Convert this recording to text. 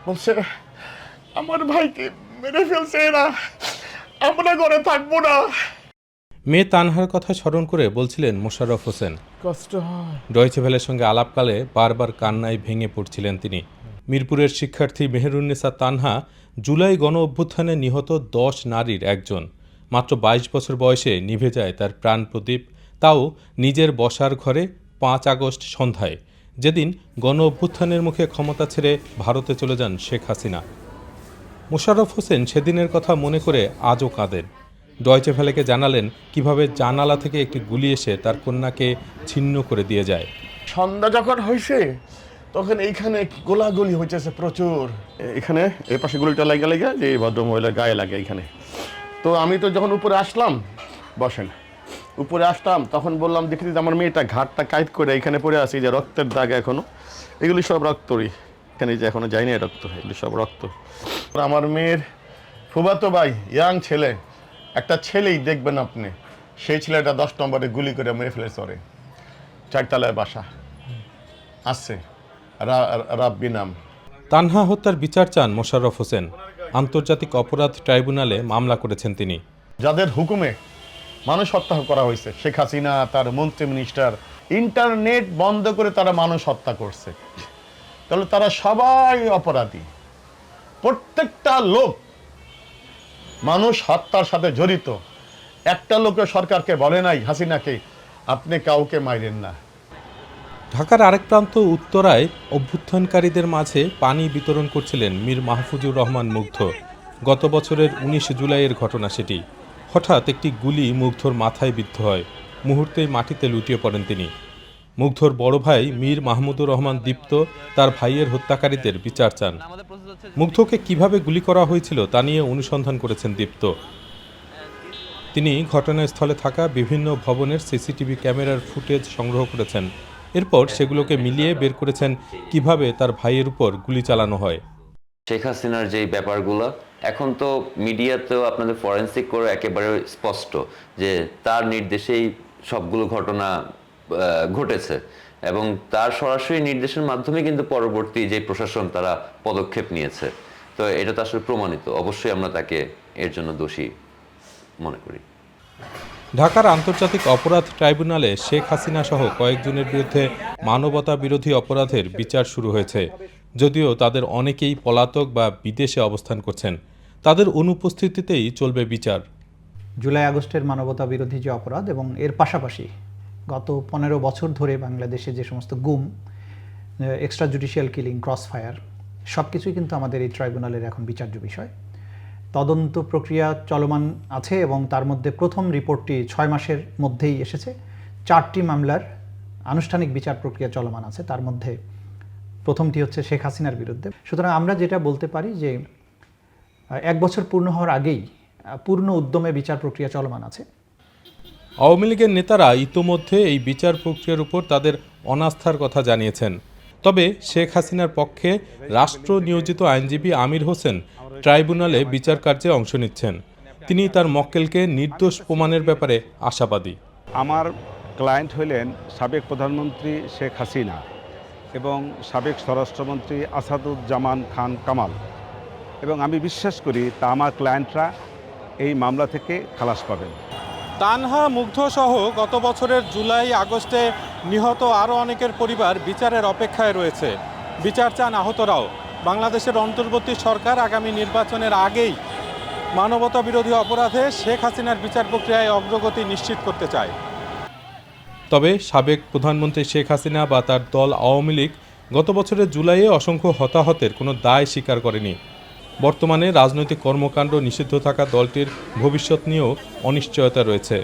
বলছে আমার ভাইকে মেরে ফেলছে এরা, আমরা ঘরে থাকবো না। মেয়ে তানহার কথা স্মরণ করে বলছিলেন মোশাররফ হোসেন। কষ্ট হয়। ডয়েচে ভেলের সঙ্গে আলাপকালে বারবার কান্নায় ভেঙে পড়ছিলেন তিনি। মিরপুরের শিক্ষার্থী মেহেরুন্নেসা তানহা জুলাই গণ অভ্যুত্থানে নিহত 10 নারীর একজন। মাত্র 22 বছর বয়সে নিভে যায় তার প্রাণ প্রদীপ, তাও নিজের বসার ঘরে 5 আগস্ট সন্ধ্যায়, যেদিন গণ অভ্যুত্থানের মুখে ক্ষমতা ছেড়ে ভারতে চলে যান শেখ হাসিনা। মোশাররফ হোসেন সেদিনের কথা মনে করে আজও কাঁদেন। ডয়েচে ভেলেকে জানালেন কিভাবে জানালা থেকে একটি গুলি এসে তার কন্যাকে ছিন্ন করে দিয়ে যায়। সন্ধ্যা যখন হয়েছে তখন এইখানে গোলাগুলি হইতেছে প্রচুর। এখানে এই পাশে গুলিটা লাগা লাগা যে ভদ্রমহিলার গায়ে লাগে এখানে। তো আমি তো যখন উপরে আসলাম, বসেন, উপরে আসলাম তখন বললাম দেখি আমার মেয়েটা ঘাটটা কাইট করে এখানে পড়ে আছে, যে রক্তের দাগ এখনো, এগুলি সব রক্তরই, এখানে যে এখনো যায়নি রক্ত, এগুলি সব রক্ত। আমার মেয়ের ফুফাতো ভাই ইয়াং ছেলে, একটা ছেলেই দেখবেন আপনি, সেই ছেলেটা 10 নম্বরে গুলি করে মেরে ফেলেছে, ওরে 4 তলায় বাসা আসছে, রাব্বি নাম। তানহা হত্যার বিচার চান মোশাররফ হোসেন। আন্তর্জাতিক অপরাধ ট্রাইব্যুনালে মামলা করেছেন তিনি। যাদের হুকুমে মানুষ হত্যা করা হয়েছে, শেখ হাসিনা, তার মন্ত্রী মিনিস্টার, ইন্টারনেট বন্ধ করে তারা মানুষ হত্যা করছে, তাহলে তারা সবাই অপরাধী। প্রত্যেকটা লোক মানুষ হত্যার সাথে জড়িত। একটা লোকও সরকারকে বলে নাই হাসিনাকে আপনি কাউকে মাইরেন না। ঢাকার আরেক প্রান্ত উত্তরায় অভ্যুত্থানকারীদের মাঝে পানি বিতরণ করছিলেন মীর মাহফুজুর রহমান মুগ্ধ। গত বছরের 19 জুলাইয়ের ঘটনা সেটি। হঠাৎ একটি গুলি মুগ্ধর মাথায় বিদ্ধ হয়, মুহূর্তেই মাটিতে লুটিয়ে পড়েন তিনি। মুগ্ধর বড় ভাই মীর মাহমুদুর রহমান দীপ্ত তার ভাইয়ের হত্যাকারীদের বিচার চান। মুগ্ধকে কিভাবে গুলি করা হয়েছিল তা নিয়ে অনুসন্ধান করেছেন দীপ্ত। তিনি ঘটনাস্থলে থাকা বিভিন্ন ভবনের সিসিটিভি ক্যামেরার ফুটেজ সংগ্রহ করেছেন। এরপর সেগুলোকে মিলিয়ে বের করেছেন কিভাবে তার ভাইয়ের উপর গুলি চালানো হয়। শেখ হাসিনার যে ব্যাপারগুলো এখন তো মিডিয়াতেও আপনাদের ফরেন্সিক করে একেবারে স্পষ্ট যে তার নির্দেশেই সবগুলো ঘটনা ঘটেছে, এবং তার সরাসরি নির্দেশের মাধ্যমে কিন্তু পরবর্তী যে প্রশাসন তারা পদক্ষেপ নিয়েছে। তো এটা তো আসলে প্রমাণিত, অবশ্যই আমরা তাকে এর জন্য দোষী মনে করি। ঢাকার আন্তর্জাতিক অপরাধ ট্রাইব্যুনালে শেখ হাসিনা সহ কয়েকজনের বিরুদ্ধে মানবতা বিরোধী অপরাধের বিচার শুরু হয়েছে। যদিও তাদের অনেকেই পলাতক বা বিদেশে অবস্থান করছেন, তাদের অনুপস্থিতিতেই চলবে বিচার। জুলাই আগস্টের মানবতা বিরোধী যে অপরাধ এবং এর পাশাপাশি গত 15 বছর ধরে বাংলাদেশে যে সমস্ত গুম, extra judicial killing, cross fire, সব কিছুই কিন্তু আমাদের এই ট্রাইব্যুনালের এখন বিচার্য বিষয়। তদন্ত প্রক্রিয়া চলমান আছে এবং তার মধ্যে প্রথম রিপোর্টটি 6 মাসের মধ্যেই এসেছে। 4টি মামলার আনুষ্ঠানিক বিচার প্রক্রিয়া চলমান আছে, তার মধ্যে প্রথমটি হচ্ছে শেখ হাসিনার বিরুদ্ধে। সুতরাং আমরা যেটা বলতে পারি যে 1 বছর পূর্ণ হওয়ার আগেই পূর্ণ উদ্যমে বিচার প্রক্রিয়া চলমান আছে। আওয়ামী লীগের নেতারা ইতোমধ্যে এই বিচার প্রক্রিয়ার উপর তাদের অনাস্থার কথা জানিয়েছেন। তবে শেখ হাসিনার পক্ষে রাষ্ট্র নিয়োজিত আইনজীবী আমির হোসেন ট্রাইব্যুনালে বিচার কার্যে অংশ নিচ্ছেন। তিনি তার মক্কেলকে নির্দোষ প্রমাণের ব্যাপারে আশাবাদী। আমার ক্লায়েন্ট হলেন সাবেক প্রধানমন্ত্রী শেখ হাসিনা এবং সাবেক স্বরাষ্ট্রমন্ত্রী আসাদুজ্জামান খান কামাল, এবং আমি বিশ্বাস করি তা আমার ক্লায়েন্টরা এই মামলা থেকে খালাস পাবেন। তানহা মুগ্ধ সহ গত বছরের জুলাই আগস্টে নিহত আরও অনেকের পরিবার বিচারের অপেক্ষায় রয়েছে। বিচার চান আহতরাও। বাংলাদেশের অন্তর্বর্তী সরকার আগামী নির্বাচনের আগেই মানবতা বিরোধী অপরাধে শেখ হাসিনার বিচার প্রক্রিয়ায় অগ্রগতি নিশ্চিত করতে চায়। তবে সাবেক প্রধানমন্ত্রী শেখ হাসিনা বা তার দল আওয়ামী লীগ গত বছরের জুলাইয়ে অসংখ্য হতাহতের কোনো দায় স্বীকার করেনি। বর্তমানে রাজনৈতিক কর্মকাণ্ড নিষিদ্ধ থাকা দলটির ভবিষ্যৎ নিয়েও অনিশ্চয়তা রয়েছে।